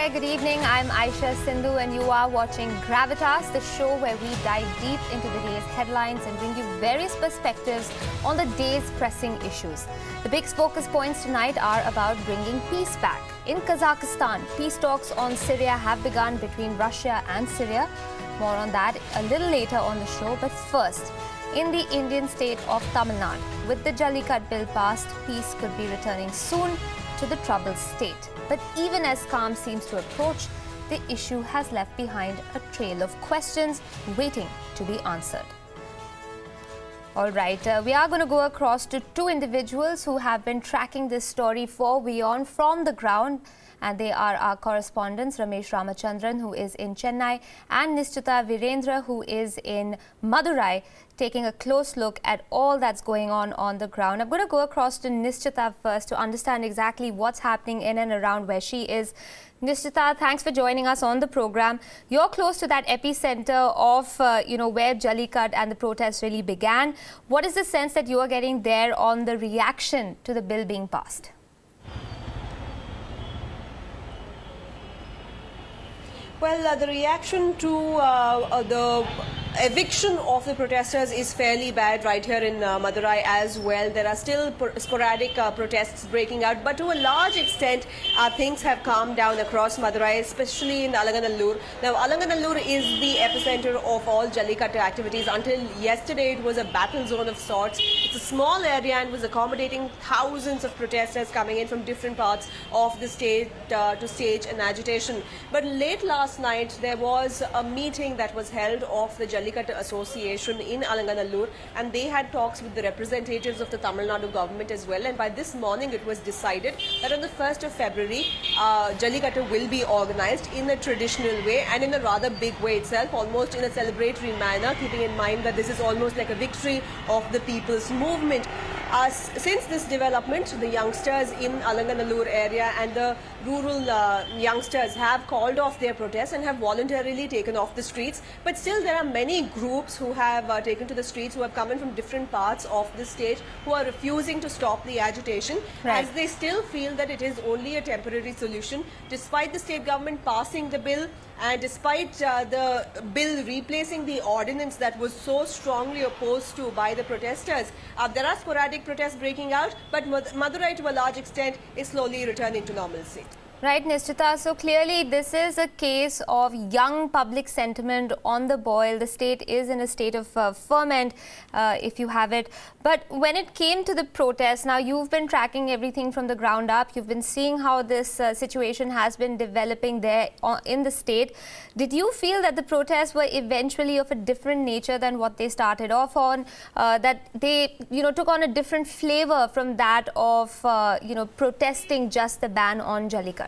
there, good evening. I'm Aisha Sindhu and you are watching Gravitas, the show where we dive deep into the day's headlines and bring you various perspectives on the day's pressing issues. The big focus points tonight are about bringing peace back. In Kazakhstan, peace talks on Syria have begun between Russia and Syria. More on that a little later on the show, but first, in the Indian state of Tamil Nadu, with the Jallikattu bill passed, peace could be returning soon to the troubled state. But even as calm seems to approach, the issue has left behind a trail of questions waiting to be answered. All right, we are going to go across to two individuals who have been tracking this story for WION from the ground. And they are our correspondents, Ramesh Ramachandran, who is in Chennai, and Nishchita Virendra, who is in Madurai, taking a close look at all that's going on the ground. I'm going to go across to Nishchita first to understand exactly what's happening in and around where she is. Nishchita, thanks for joining us on the program. You're close to that epicenter of, where Jallikattu and the protests really began. What is the sense that you are getting there on the reaction to the bill being passed? Well, the reaction to the eviction of the protesters is fairly bad right here in Madurai as well. There are still sporadic protests breaking out, but to a large extent, things have calmed down across Madurai, especially in Alanganallur. Now, Alanganallur is the epicenter of all Jallikattu activities. Until yesterday, it was a battle zone of sorts. It's a small area and was accommodating thousands of protesters coming in from different parts of the state to stage an agitation. But late last night, there was a meeting that was held of the Jallikattu Association in Alanganallur, and they had talks with the representatives of the Tamil Nadu government as well. And by this morning, it was decided that on the 1st of February, Jallikattu will be organized in a traditional way and in a rather big way itself, almost in a celebratory manner, keeping in mind that this is almost like a victory of the people's movement. Since this development, the youngsters in Alanganallur area and the rural youngsters have called off their protests and have voluntarily taken off the streets. But still, there are many groups who have taken to the streets, who have come in from different parts of the state, who are refusing to stop the agitation, as they still feel that it is only a temporary solution, despite the state government passing the bill and despite the bill replacing the ordinance that was so strongly opposed to by the protesters. There are sporadic protests breaking out, but Madurai to a large extent is slowly returning to normalcy. Right, Nishchita. So clearly this is a case of young public sentiment on the boil. The state is in a state of ferment, if you have it. But when it came to the protests, now you've been tracking everything from the ground up. You've been seeing how this situation has been developing there in the state. Did you feel that the protests were eventually of a different nature than what they started off on? That they, took on a different flavor from that of, protesting just the ban on Jallikattu?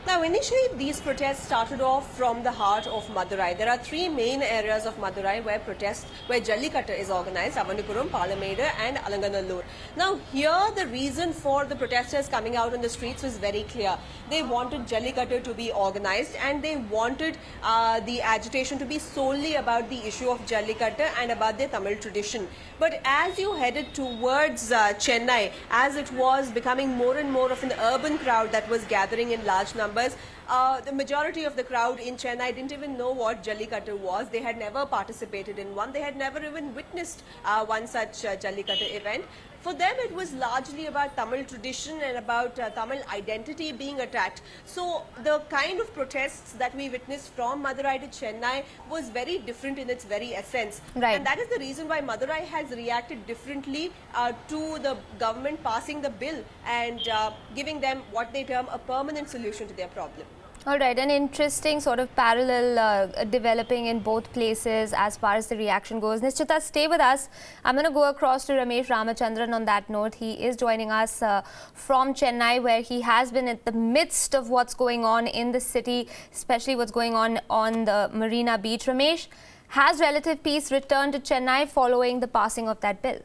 Now, initially, these protests started off from the heart of Madurai. There are three main areas of Madurai where Jallikattu is organized: Avanipuram, Palameda and Alanganallur. Now, here the reason for the protesters coming out on the streets was very clear. They wanted Jallikattu to be organized and they wanted the agitation to be solely about the issue of Jallikattu and about their Tamil tradition. But as you headed towards Chennai, as it was becoming more and more of an urban crowd that was gathering in large numbers, the majority of the crowd in Chennai didn't even know what Jallikattu was. They had never participated in one. They had never even witnessed one such Jallikattu event. For them, it was largely about Tamil tradition and about Tamil identity being attacked. So the kind of protests that we witnessed from Madurai to Chennai was very different in its very essence. Right. And that is the reason why Madurai has reacted differently to the government passing the bill and giving them what they term a permanent solution to their problem. All right, an interesting sort of parallel developing in both places as far as the reaction goes. Nishchita, stay with us. I'm going to go across to Ramesh Ramachandran on that note. He is joining us from Chennai, where he has been at the midst of what's going on in the city, especially what's going on the Marina Beach. Ramesh, has relative peace returned to Chennai following the passing of that bill?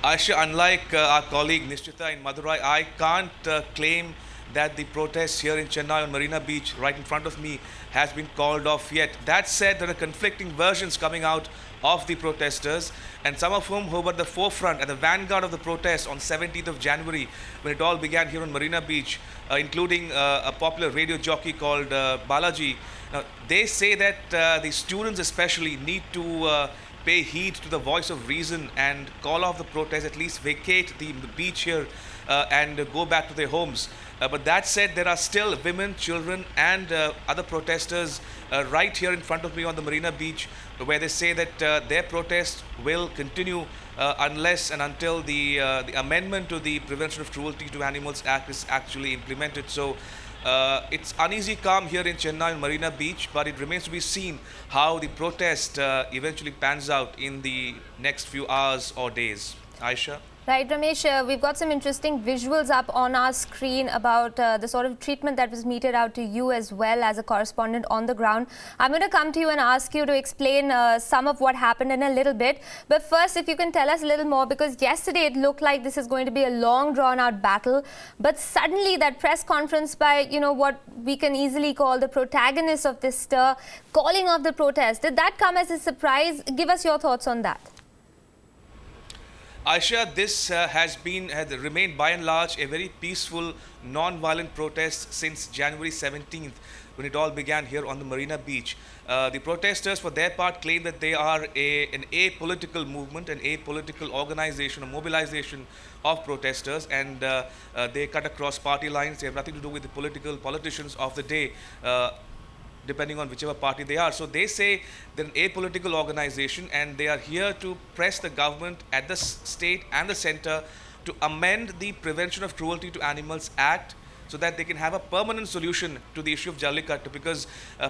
Aisha, unlike our colleague Nishchita in Madurai, I can't claim that the protests here in Chennai on Marina Beach right in front of me has been called off yet. That said, there are conflicting versions coming out of the protesters, and some of whom who were the forefront and the vanguard of the protest on 17th of January when it all began here on Marina Beach, including a popular radio jockey called Balaji. Now, they say that the students especially need to pay heed to the voice of reason and call off the protest, at least vacate the beach here and go back to their homes. But that said, there are still women, children, and other protesters right here in front of me on the Marina Beach, where they say that their protest will continue unless and until the amendment to the Prevention of Cruelty to Animals Act is actually implemented. So it's uneasy calm here in Chennai on Marina Beach, but it remains to be seen how the protest eventually pans out in the next few hours or days. Aisha? Right, Ramesh, we've got some interesting visuals up on our screen about the sort of treatment that was meted out to you as well as a correspondent on the ground. I'm going to come to you and ask you to explain some of what happened in a little bit. But first, if you can tell us a little more, because yesterday it looked like this is going to be a long drawn-out battle. But suddenly that press conference by, what we can easily call the protagonists of this stir, calling off the protest, did that come as a surprise? Give us your thoughts on that. Aisha, this has remained by and large a very peaceful, non-violent protest since January 17th, when it all began here on the Marina Beach. The protesters, for their part, claim that they are an apolitical movement, an apolitical organization, a mobilization of protesters, and they cut across party lines. They have nothing to do with the politicians of the day, depending on whichever party they are. So they say they're an apolitical organization, and they are here to press the government at the state and the center to amend the Prevention of Cruelty to Animals Act, so that they can have a permanent solution to the issue of Jallikattu, because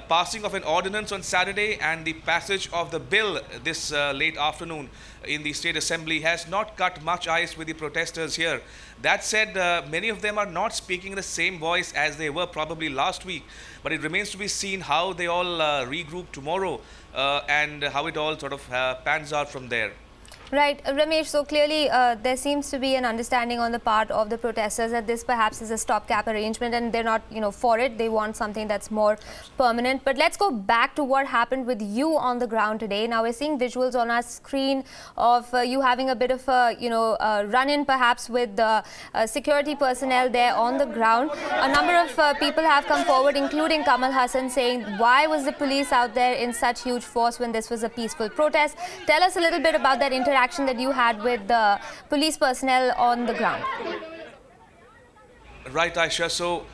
passing of an ordinance on Saturday and the passage of the bill this late afternoon in the State Assembly has not cut much ice with the protesters here. That said, many of them are not speaking in the same voice as they were probably last week, but it remains to be seen how they all regroup tomorrow and how it all sort of pans out from there. Right, Ramesh, so clearly there seems to be an understanding on the part of the protesters that this perhaps is a stopgap arrangement, and they're not, for it. They want something that's more permanent. But let's go back to what happened with you on the ground today. Now we're seeing visuals on our screen of you having a bit of a, run-in perhaps with the security personnel there on the ground. A number of people have come forward, including Kamal Hassan, saying, why was the police out there in such huge force when this was a peaceful protest? Tell us a little bit about that interaction that you had with the police personnel on the ground. Right, Aisha. So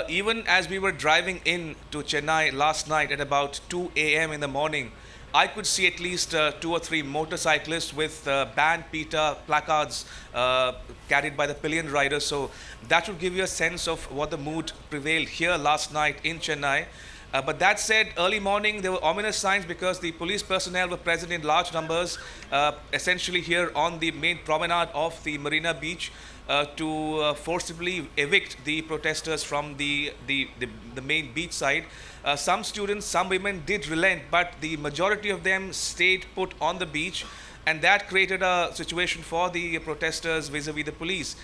even as we were driving in to Chennai last night at about 2 a.m. in the morning, I could see at least 2 or 3 motorcyclists with banned PETA placards carried by the pillion riders. So that should give you a sense of what the mood prevailed here last night in Chennai. But that said, early morning there were ominous signs, because the police personnel were present in large numbers, essentially here on the main promenade of the Marina Beach, to forcibly evict the protesters from the main beach side. Some students, some women did relent, but the majority of them stayed put on the beach, and that created a situation for the protesters vis-a-vis the police.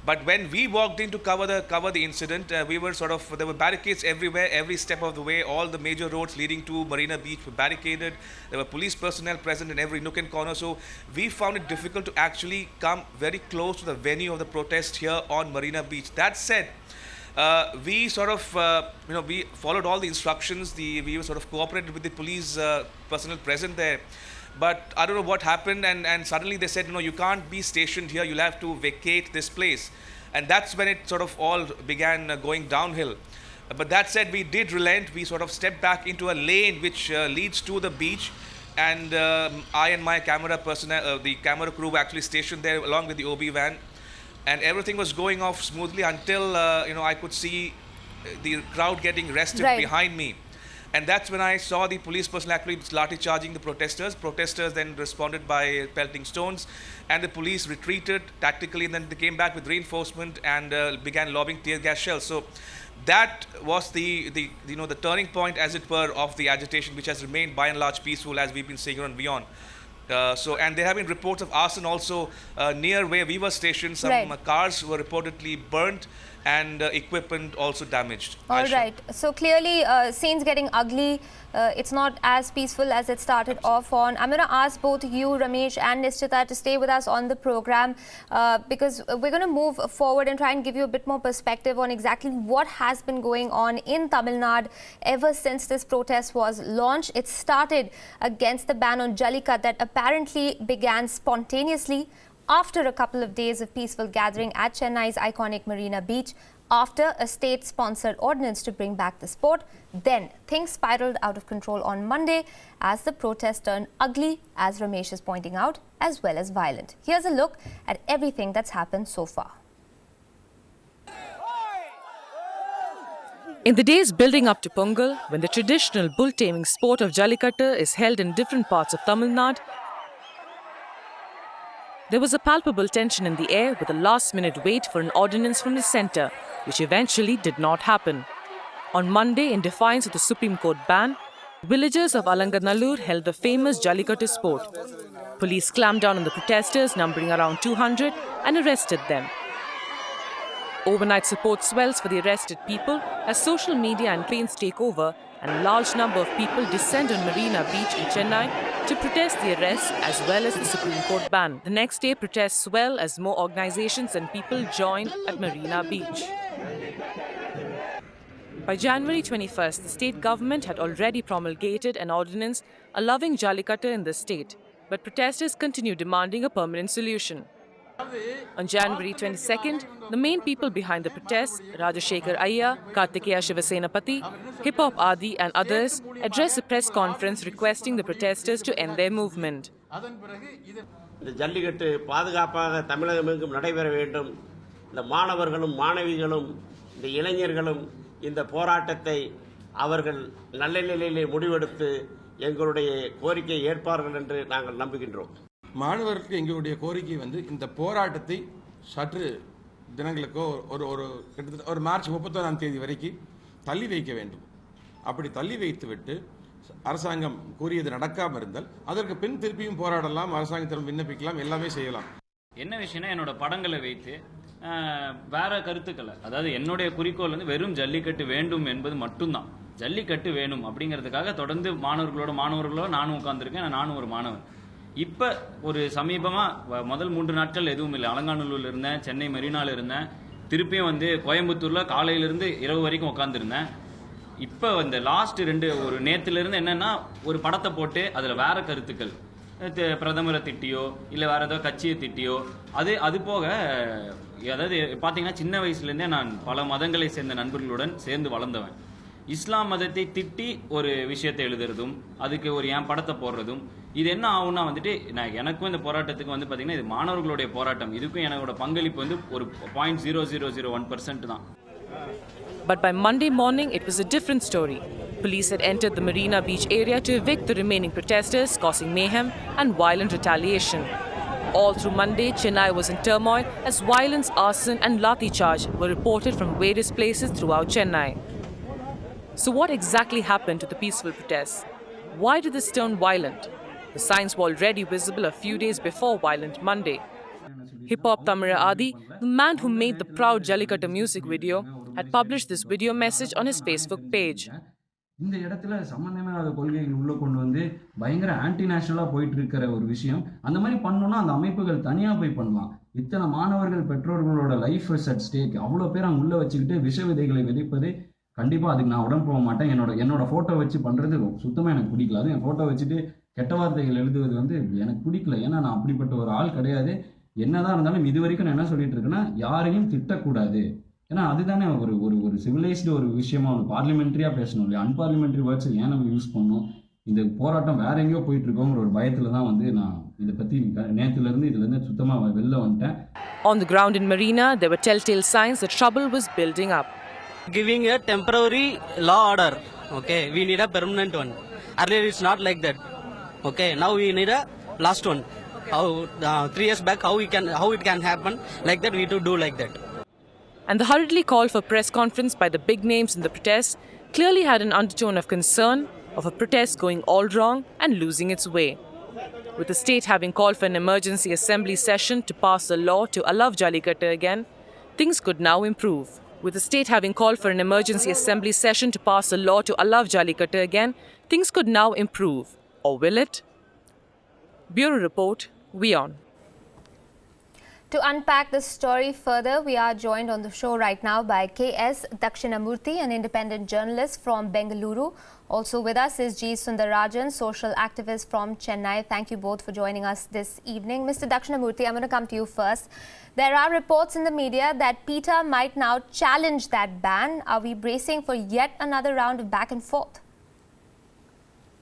But when we walked in to cover the incident, we were there were barricades everywhere, every step of the way. All the major roads leading to Marina Beach were barricaded. There were police personnel present in every nook and corner. So we found it difficult to actually come very close to the venue of the protest here on Marina Beach. That said, we we followed all the instructions. We sort of cooperated with the police personnel present there. But I don't know what happened, and suddenly they said, no, you can't be stationed here, you'll have to vacate this place. And that's when it sort of all began going downhill. But that said, we did relent. We sort of stepped back into a lane which leads to the beach, and I and my camera personnel, the camera crew were actually stationed there along with the OB van, and everything was going off smoothly until I could see the crowd getting rested behind me. And that's when I saw the police personnel actually lathi charging the protesters. Protesters then responded by pelting stones, and the police retreated tactically, and then they came back with reinforcement and began lobbing tear gas shells. So that was the turning point, as it were, of the agitation, which has remained by and large peaceful, as we've been seeing on WION. And there have been reports of arson also near where we were stationed. Some Right. cars were reportedly burnt and equipment also damaged. All Aisha. right. So clearly, scenes getting ugly. It's not as peaceful as it started off on. I'm going to ask both you, Ramesh and Nishchita, to stay with us on the program because we're going to move forward and try and give you a bit more perspective on exactly what has been going on in Tamil Nadu ever since this protest was launched. It started against the ban on Jallikattu that apparently began spontaneously after a couple of days of peaceful gathering at Chennai's iconic Marina Beach, after a state-sponsored ordinance to bring back the sport. Then things spiraled out of control on Monday as the protest turned ugly, as Ramesh is pointing out, as well as violent. Here's a look at everything that's happened so far. In the days building up to Pongal, when the traditional bull-taming sport of Jallikattu is held in different parts of Tamil Nadu, there was a palpable tension in the air with a last-minute wait for an ordinance from the centre, which eventually did not happen. On Monday, in defiance of the Supreme Court ban, villagers of Alanganallur held the famous Jallikattu sport. Police clamped down on the protesters, numbering around 200, and arrested them. Overnight support swells for the arrested people as social media and planes take over and a large number of people descend on Marina Beach in Chennai to protest the arrest as well as the Supreme Court ban. The next day, protests swell as more organizations and people join at Marina Beach. By January 21st, the state government had already promulgated an ordinance allowing Jallikattu in the state, but protesters continue demanding a permanent solution. On January 22nd, the main people behind the protests, Rajashekhar Ayya, Kartikeya Shivasenapati, Hip Hop Adi and others, addressed a press conference requesting the protesters to end their movement. இந்த ஜல்லிக்கட்டு பாதுகாப்பாக தமிழகமெங்கும் நடைபெற வேண்டும். இந்த மாணவர்களும் மாணவிகளும் இந்த இளைஞர்களும் இந்த போராட்டத்தை அவர்கள் நல்ல நிலையிலே முடிவெடுத்து எங்களுடைய கோரிக்கையை ஏற்பார்கள் என்று நாங்கள் நம்புகின்றோம். மாணவர்களுக்கு எங்களுடைய கோரிக்கை இந்த போராட்டத்தை சற்று தினங்களுக்கோ கிட்டத்தட்ட ஒரு மார்ச் 31ஆம் தேதி வரைக்கும் தள்ளி வைக்க வேண்டும். அப்படி தள்ளி வைத்துவிட்டு அரசாங்கம் கூறியது நடக்காமல் இருந்தால் அதற்கு பின் திருப்பியும் போராடலாம், அரசாங்கத்திடம் விண்ணப்பிக்கலாம், எல்லாமே செய்யலாம். என்ன விஷயம்னா என்னோட படங்களை வைத்து வேற கருத்துக்களை, அதாவது என்னுடைய குறிக்கோள் வெறும் ஜல்லிக்கட்டு வேண்டும் என்பது மட்டும்தான். ஜல்லிக்கட்டு வேணும் அப்படிங்கிறதுக்காக தொடர்ந்து மாணவர்களோட நானும் உட்கார்ந்துருக்கேன். நானும் ஒரு மாணவன். இப்போ ஒரு சமீபமாக முதல் 3 நாட்கள் எதுவும் இல்லை. அலங்காநல்லூரில் இருந்தேன், சென்னை மெரினாவில் இருந்தேன், திருப்பியும் கோயம்புத்தூரில் காலையிலேருந்து இரவு வரைக்கும் உட்காந்துருந்தேன். இப்போ லாஸ்ட் ஒரு நேற்றுலேருந்து என்னென்னா ஒரு படத்தை போட்டு அதில் வேற கருத்துக்கள், பிரதமரை திட்டியோ இல்லை வேற ஏதோ கட்சியை திட்டியோ, அது போக அதாவது பார்த்தீங்கன்னா சின்ன வயசுலேருந்தே நான் பல மதங்களை சேர்ந்த நண்பர்களுடன் சேர்ந்து வளர்ந்தவன். இஸ்லாம் மதத்தை திட்டி ஒரு விஷயத்தை எழுதுறதும் அதுக்கு என் படத்தை போடுறதும் இது என்ன ஆகும்னா நான் எனக்கும் இந்த போராட்டத்துக்கு பார்த்தீங்கன்னா இது மாணவர்களுடைய போராட்டம். இதுக்கும் என்னோட பங்களிப்பு ஒரு 0.0001% தான். But by Monday morning, it was a different story. Police had entered the Marina Beach area to evict the remaining protesters, causing mayhem and violent retaliation. All through Monday, Chennai was in turmoil as violence, arson and lathi charge were reported from various places throughout Chennai. So what exactly happened to the peaceful protests? Why did this turn violent? The signs were already visible a few days before violent Monday. Hip Hop Tamil Adi, the man who made the proud Jallikattu music video, had published this video message on his Facebook page. இந்த இடத்துல சம்பந்தமான கொள்கைகள் உள்ள கொண்டு பயங்கர anti நேஷனலா போயிட்டு இருக்கிற ஒரு விஷயம். அந்த மாதிரி பண்ணோம்னா அந்த அமைப்புகள் தனியா போய் பண்ணலாம். இத்தனை மாணவர்கள் பெற்றோர்களோட லைஃப் இஸ் அட் ஸ்டேக். அவ்வளோ பேர் அங்கே உள்ள வச்சுக்கிட்டு விஷ விதைகளை விதைப்பது கண்டிப்பாக அதுக்கு நான் உடம்பு போக மாட்டேன். என்னோட ஃபோட்டோ வச்சு பண்ணுறது சுத்தமாக எனக்கு பிடிக்கல. அது என் ஃபோட்டோ வச்சுட்டு கெட்ட வார்த்தைகள் எழுதுவது எனக்கு பிடிக்கல. ஏன்னா நான் அப்படிப்பட்ட ஒரு ஆள் கிடையாது. என்னதான் இருந்தாலும் இது வரைக்கும் நான் என்ன சொல்லிட்டு இருக்கேன்னா, யாரையும் திட்டக்கூடாது. ஏன்னா அதுதானே ஒரு ஒரு சிவிலைஸ்டு ஒரு விஷயமா ஒரு பார்லிமெண்ட்ரியாக பேசணும் இல்லையா? அன்பார்லிமெண்ட்ரி வேர்ட்ஸ் ஏன் நம்ம யூஸ் பண்ணணும்? இந்த போராட்டம் வேற எங்கேயோ போயிட்டு இருக்கோங்கிற ஒரு பயத்தில் தான் நான் இதை பற்றி நேற்றுலேருந்து இதுலேருந்து சுத்தமாக வெளில வந்துட்டேன். On the ground in Marina, there were telltale signs that trouble was building up. Giving a temporary law order. Okay, we need a permanent one. Earlier it's not like that. Okay, now we need a last one. How 3 years back, how it can happen like that? We need to do like that. And the hurriedly call for press conference by the big names in the protests clearly had an undertone of concern of a protest going all wrong and losing its way. With the state having called for an emergency assembly session to pass a law to allow Jallikattu again, things could now improve. With the state having called for an emergency assembly session to pass a law to allow Jallikattu again, things could now improve. Or will it? Bureau Report, WION. To unpack this story further, we are joined on the show right now by K.S. Dakshinamurthy, an independent journalist from Bengaluru. Also with us is G. Sundarajan, social activist from Chennai. Thank you both for joining us this evening. Mr. Dakshinamurthy, I'm going to come to you first. There are reports in the media that PETA might now challenge that ban. Are we bracing for yet another round of back and forth?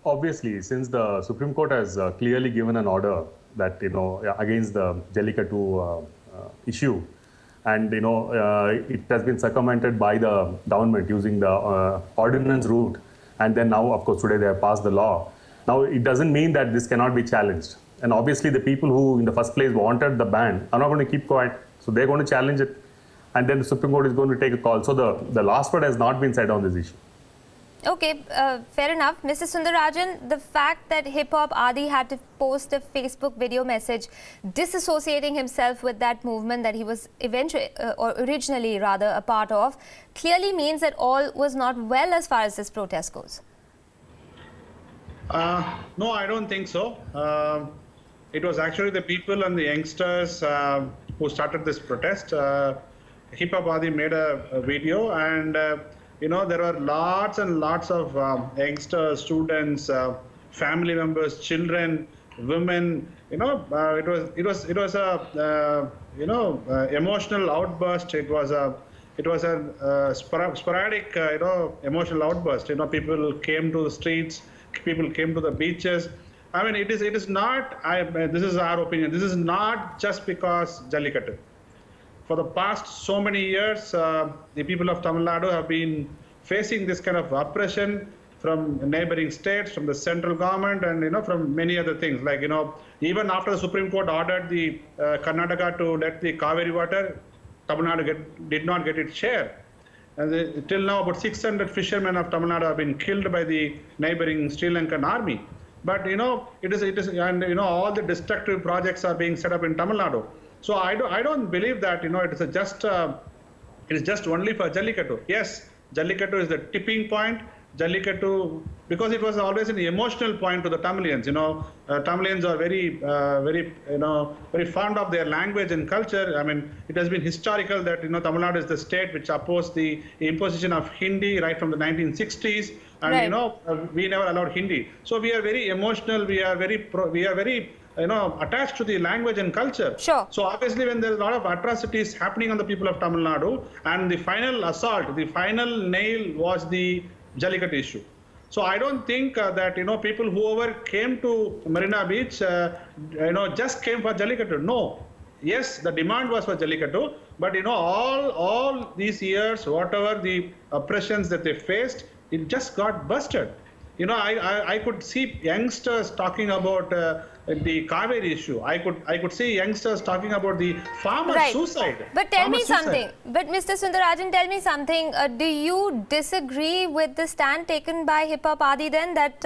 Obviously, since the Supreme Court has clearly given an order that, against the Jallikattu issue, and, it has been circumvented by the government using the ordinance route, and then now, of course, today they have passed the law. Now, it doesn't mean that this cannot be challenged. And obviously, the people who in the first place wanted the ban are not going to keep quiet. So they're going to challenge it. And then the Supreme Court is going to take a call. So the last word has not been said on this issue. Okay, fair enough. Mr. Sundarajan, the fact that Hip Hop Adi had to post a Facebook video message disassociating himself with that movement that he was originally a part of, clearly means that all was not well as far as this protest goes. No, I don't think so. It was actually the people and the youngsters who started this protest. Hip Hop Adi made a video, and there were lots and lots of youngsters, students, family members, children, women. It was a emotional outburst. It was a sporadic emotional outburst. People came to the streets, people came to the beaches. I mean, it is not. This is our opinion. This is not just because Jallikattu. For the past so many years, the people of Tamil Nadu have been facing this kind of oppression from neighboring states, from the central government, and from many other things. Like even after the Supreme Court ordered the Karnataka to let the Kaveri water, Tamil Nadu did not get its share. And till now, about 600 fishermen of Tamil Nadu have been killed by the neighboring Sri Lankan army. But it is, and all the destructive projects are being set up in Tamil Nadu. So I don't believe that it is just only for Jallikattu. Yes, Jallikattu is the tipping point. Jallikattu, because it was always an emotional point to the Tamilians. Tamilians are very fond of their language and culture. I mean, it has been historical that Tamil Nadu is the state which opposed the imposition of Hindi right from the 1960s, and right. We never allowed Hindi. So we are very emotional. We are very attached to the language and culture. Sure. So obviously, when there's a lot of atrocities happening on the people of Tamil Nadu, and the final assault, the final nail was the Jallikattu issue. So I don't think that people whoever came to Marina Beach just came for Jallikattu. No. Yes, the demand was for Jallikattu, but all these years, whatever the oppressions that they faced, it just got busted. I could see youngsters talking about the Kaveri issue. I could see youngsters talking about the farmer suicide. But tell me something. But Mr. Sundarajan, tell me something. Do you disagree with the stand taken by Hip Hop Adi then, that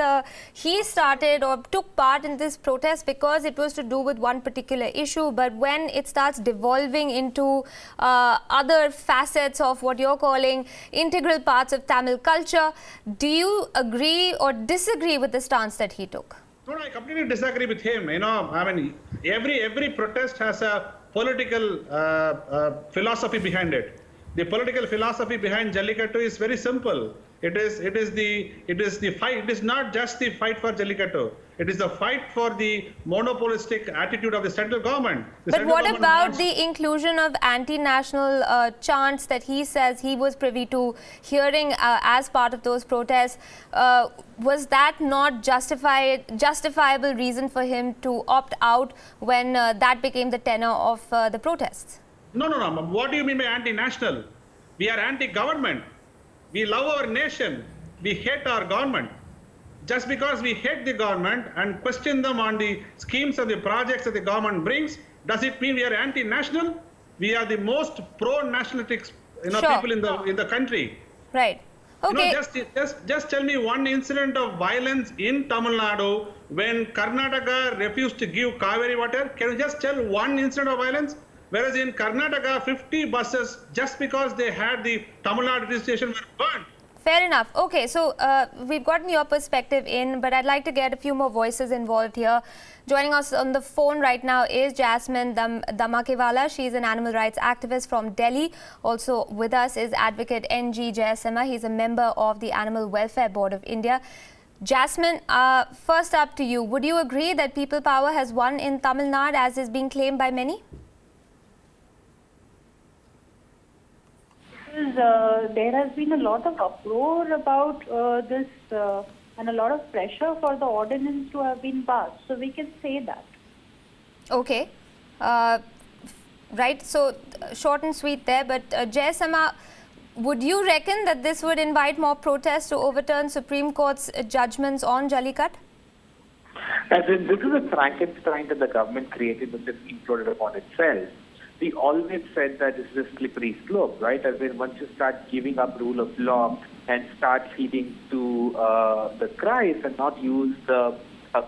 he started or took part in this protest because it was to do with one particular issue, but when it starts devolving into other facets of what you're calling integral parts of Tamil culture, do you agree or disagree with the stance that he took? No, I completely disagree with him. I mean, every protest has a political philosophy behind it. The political philosophy behind Jallikattu is very simple. It is the fight. It is not just the fight for Jallikattu. It is the fight for the monopolistic attitude of the central government. But what about the inclusion of anti-national chants that he says he was privy to hearing as part of those protests? Was that not justifiable reason for him to opt out when that became the tenor of the protests? No. What do you mean by anti-national? We are anti-government. We love our nation. We hate our government. Just because we hate the government and question them on the schemes and the projects that the government brings, does it mean we are anti-national? We are the most pro-nationalistic people in the country. Right. Okay. Just tell me one incident of violence in Tamil Nadu when Karnataka refused to give Kaveri water. Can you just tell one incident of violence? Whereas in Karnataka, 50 buses, just because they had the Tamil Nadu registration, were burned. Fair enough. Okay, so we've gotten your perspective in, but I'd like to get a few more voices involved here. Joining us on the phone right now is Jasmine Damakewala. She's an animal rights activist from Delhi. Also with us is advocate N.G. Jayasema. He's a member of the Animal Welfare Board of India. Jasmine, first up to you. Would you agree that people power has won in Tamil Nadu as is being claimed by many? There has been a lot of uproar about this and a lot of pressure for the ordinance to have been passed. So we can say that. Okay. Right. So short and sweet there. But Jayasema, would you reckon that this would invite more protests to overturn Supreme Court's judgments on Jallikattu? As in, this is a Frankenstein that the government created which has imploded upon itself. We always said that this is a slippery slope, right? As in, once you start giving up rule of law and start feeding to the cries and not use the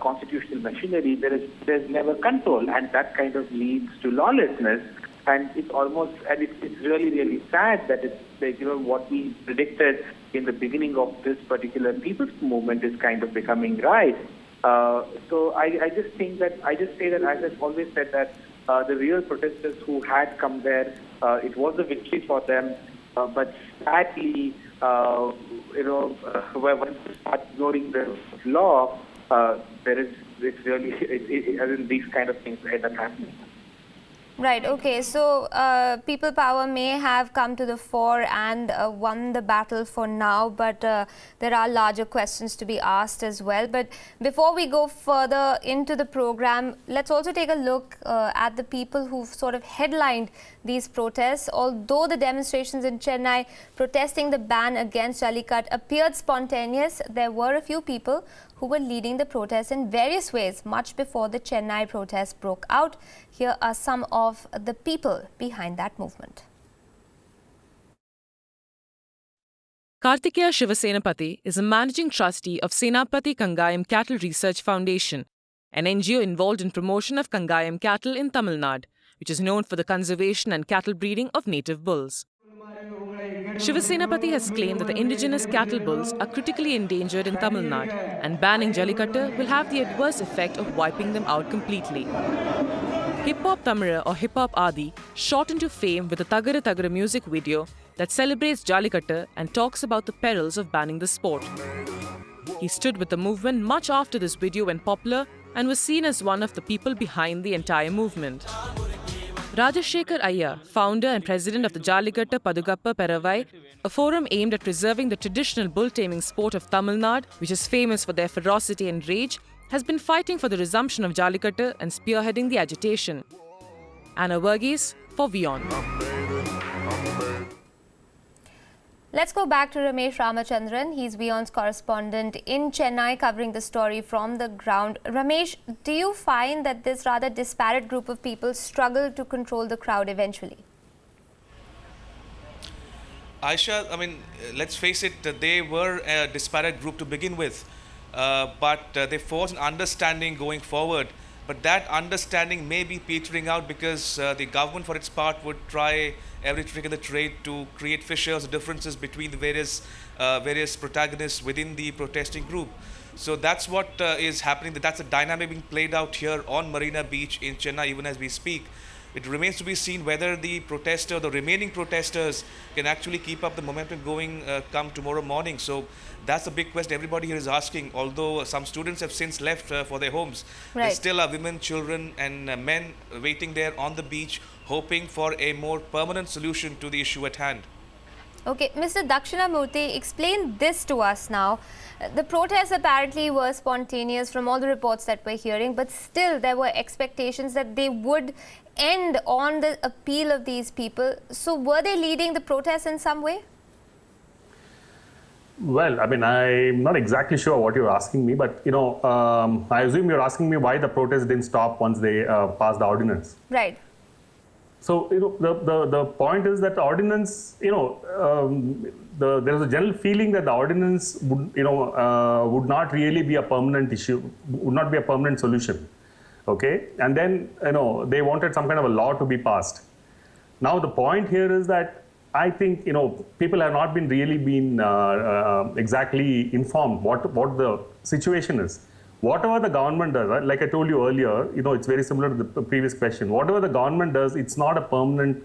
constitutional machinery, there's never control, and that kind of leads to lawlessness. And it's almost, and it's really, really sad that it's like, what we predicted in the beginning of this particular people's movement is kind of becoming right. So I just think that, I just say that, as I've always said, that the real protesters who had come there, it was a victory for them. But sadly, once you start ignoring the law, it's really, these kind of things end up happening. Right. Okay. So people power may have come to the fore and won the battle for now, but there are larger questions to be asked as well. But before we go further into the program, let's also take a look at the people who've sort of headlined these protests. Although the demonstrations in Chennai protesting the ban against Jallikattu appeared spontaneous, there were a few people who were leading the protests in various ways much before the Chennai protests broke out. Here are some of the people behind that movement. Kartikeya Shivasenapati is a managing trustee of Senapati Kangayam Cattle Research Foundation, an NGO involved in promotion of Kangayam cattle in Tamil Nadu, which is known for the conservation and cattle breeding of native bulls. Shivasenapati has claimed that the indigenous cattle bulls are critically endangered in Tamil Nadu, and banning Jallikattu will have the adverse effect of wiping them out completely. Hip Hop Tamira or Hip Hop Adi shot into fame with a Tagara Tagara music video that celebrates Jallikattu and talks about the perils of banning the sport. He stood with the movement much after this video went popular and was seen as one of the people behind the entire movement. Rajashekar Ayya, founder and president of the Jallikattu Padugappa Peravai, a forum aimed at preserving the traditional bull-taming sport of Tamil Nadu, which is famous for their ferocity and rage, has been fighting for the resumption of Jallikattu and spearheading the agitation. Anna Verghese for WION. Let's go back to Ramesh Ramachandran. He's WION's correspondent in Chennai, covering the story from the ground. Ramesh, do you find that this rather disparate group of people struggled to control the crowd eventually? Aisha, I mean, let's face it, they were a disparate group to begin with, but they forced an understanding going forward. But that understanding may be petering out because the government, for its part, would try every trick in the trade to create fissures or differences between the various protagonists within the protesting group. So that's what is happening. That's a dynamic being played out here on Marina Beach in Chennai, even as we speak. It remains to be seen whether the remaining protesters can actually keep up the momentum going come tomorrow morning. So that's the big question everybody here is asking. Although some students have since left for their homes, there still are women, children and men waiting there on the beach, hoping for a more permanent solution to the issue at hand. Okay, Mr. Dakshinamurthy, explain this to us now. The protests apparently were spontaneous from all the reports that we're hearing, but still there were expectations that they would end on the appeal of these people. So were they leading the protests in some way? Well, I mean, I'm not exactly sure what you're asking me, but, I assume you're asking me why the protests didn't stop once they passed the ordinance. Right. So, the point is that the ordinance, there is a general feeling that the ordinance would not really be a permanent issue, would not be a permanent solution. Okay, and then they wanted some kind of a law to be passed. Now the point here is that I think people have not been really exactly informed what the situation is. Whatever the government does, right? Like I told you earlier, it's very similar to the previous question. Whatever the government does, it's not a permanent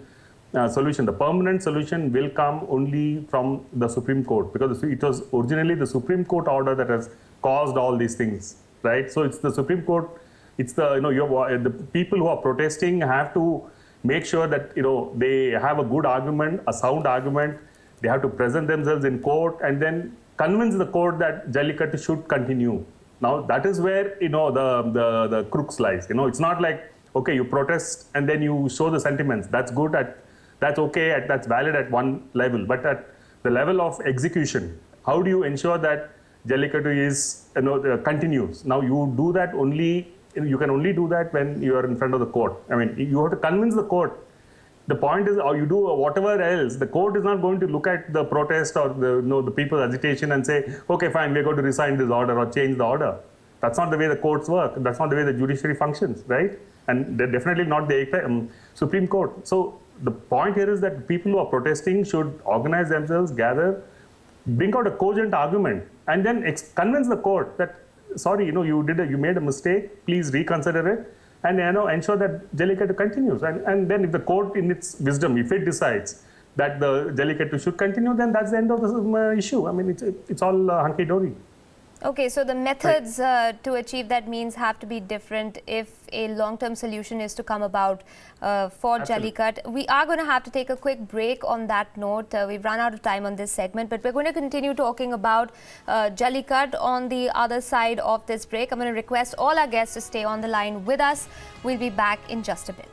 solution. The permanent solution will come only from the Supreme Court, because it was originally the Supreme Court order that has caused all these things, right? So it's the Supreme Court. It's the people who are protesting have to make sure that they have a good argument, a sound argument. They have to present themselves in court and then convince the court that Jallikattu should continue. Now that is where the crux lies. It's not like, okay, you protest and then you show the sentiments. That's good, that's okay, that's valid at one level. But at the level of execution, how do you ensure that Jallikattu is continues? Now you do that only. You can only do that when you are in front of the court. I mean, you have to convince the court. The point is, or you do whatever else, the court is not going to look at the protest or the people's agitation and say, okay, fine, we're going to resign this order or change the order. That's not the way the courts work. That's not the way the judiciary functions, right? And they're definitely not the Supreme Court. So the point here is that people who are protesting should organize themselves, gather, bring out a cogent argument, and then convince the court that, sorry, you made a mistake, please reconsider it, and ensure that Jallikattu continues. And then if the court in its wisdom, if it decides that the Jallikattu should continue, then that's the end of the issue. I mean, it's all hunky-dory. Okay, so the methods to achieve that means have to be different if a long-term solution is to come about for Jallikattu. We are going to have to take a quick break on that note. We've run out of time on this segment, but we're going to continue talking about Jallikattu on the other side of this break. I'm going to request all our guests to stay on the line with us. We'll be back in just a bit.